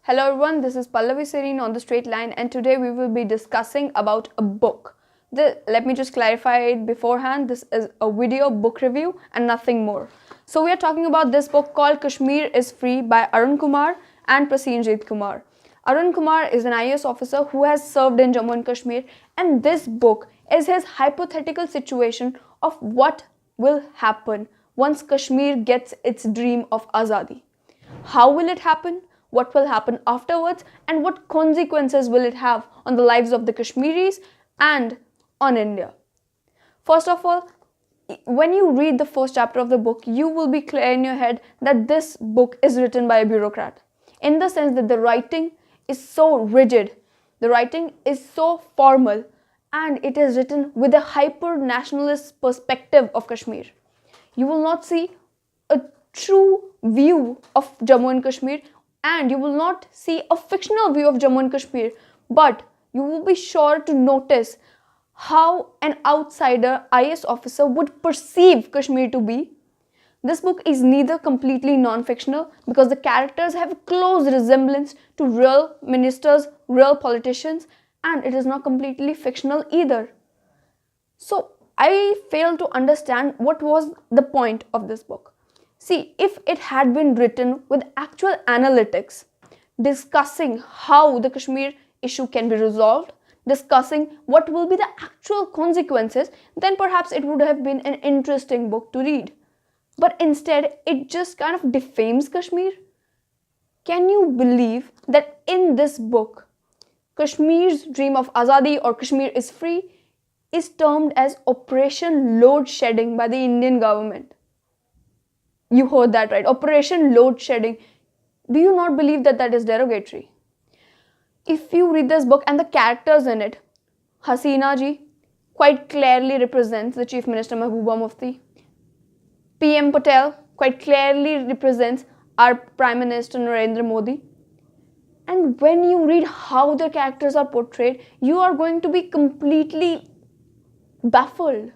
Hello everyone, this is Pallavi Serene on the Straight Line, and today we will be discussing about a book. Let me just clarify it beforehand. This is a video book review and nothing more. So we are talking about this book called Kashmir is Free by Arun Kumar and Prasenjit Kumar. Arun Kumar is an IAS officer who has served in Jammu and Kashmir, and this book is his hypothetical situation of what will happen once Kashmir gets its dream of Azadi. How will it happen? What will happen afterwards? And what consequences will it have on the lives of the Kashmiris and on India? First of all, when you read the first chapter of the book, you will be clear in your head that this book is written by a bureaucrat. In the sense that the writing is so rigid, the writing is so formal, and it is written with a hyper-nationalist perspective of Kashmir. You will not see a true view of Jammu and Kashmir, and you will not see a fictional view of Jammu and Kashmir, but you will be sure to notice how an outsider IAS officer would perceive Kashmir to be. This book is neither completely non-fictional because the characters have a close resemblance to real ministers, real politicians, and it is not completely fictional either. So I fail to understand what was the point of this book. See, if it had been written with actual analytics, discussing how the Kashmir issue can be resolved, discussing what will be the actual consequences, then perhaps it would have been an interesting book to read. But instead, it just kind of defames Kashmir. Can you believe that in this book, Kashmir's dream of Azadi or Kashmir is Free is termed as Operation Load Shedding by the Indian government? You heard that right, Operation Load Shedding. Do you not believe that that is derogatory? If you read this book and the characters in it, Hasina ji quite clearly represents the Chief Minister Mahbooba Mufti. PM Patel quite clearly represents our Prime Minister Narendra Modi. And when you read how the characters are portrayed, you are going to be completely baffled.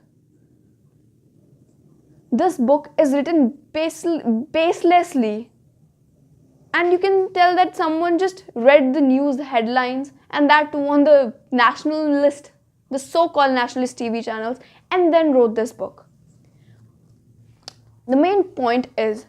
This book is written baselessly, and you can tell that someone just read the news headlines, and that too on the nationalist, the so-called nationalist TV channels, and then wrote this book. The main point is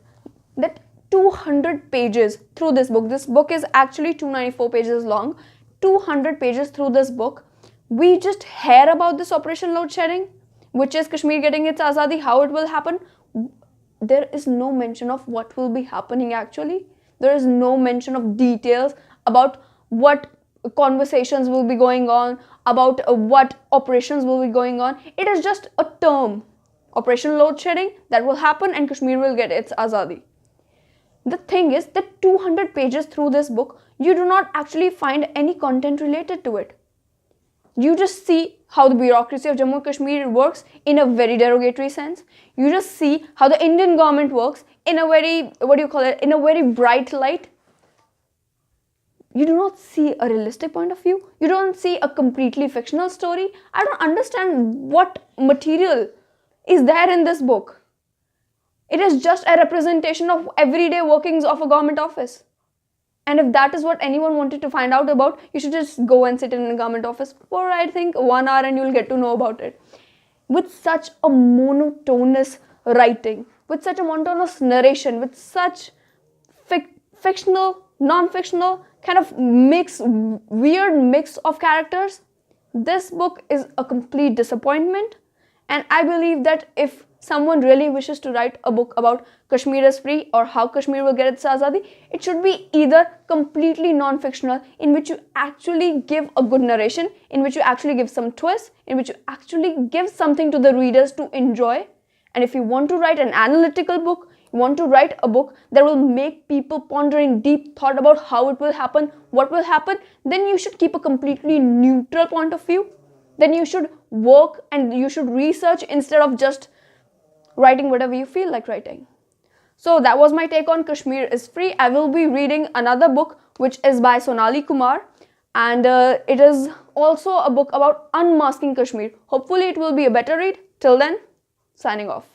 that 200 pages through this book is actually 294 pages long, 200 pages through this book, we just hear about this Operation Load Shedding, which is Kashmir getting its Azadi, how it will happen. There is no mention of what will be happening actually. There is no mention of details about what conversations will be going on, about what operations will be going on. It is just a term, Operation Load Shedding, that will happen and Kashmir will get its Azadi. The thing is that 200 pages through this book, you do not actually find any content related to it. You just see how the bureaucracy of Jammu and Kashmir works in a very derogatory sense. You just see how the Indian government works in a very, in a very bright light. You do not see a realistic point of view. You don't see a completely fictional story. I don't understand what material is there in this book. It is just a representation of everyday workings of a government office. And if that is what anyone wanted to find out about, you should just go and sit in a government office for, I think, 1 hour and you'll get to know about it. With such a monotonous writing, with such a monotonous narration, with such fictional, non-fictional kind of weird mix of characters, this book is a complete disappointment. And I believe that if someone really wishes to write a book about Kashmir is Free or how Kashmir will get its Azadi, it should be either completely non-fictional, in which you actually give a good narration, in which you actually give some twists, in which you actually give something to the readers to enjoy. And if you want to write an analytical book, you want to write a book that will make people ponder in deep thought about how it will happen, what will happen, then you should keep a completely neutral point of view. Then you should work and you should research instead of just writing whatever you feel like writing. So that was my take on Kashmir is Free. I will be reading another book which is by Sonali Kumar, and it is also a book about unmasking Kashmir. Hopefully it will be a better read. Till then, signing off.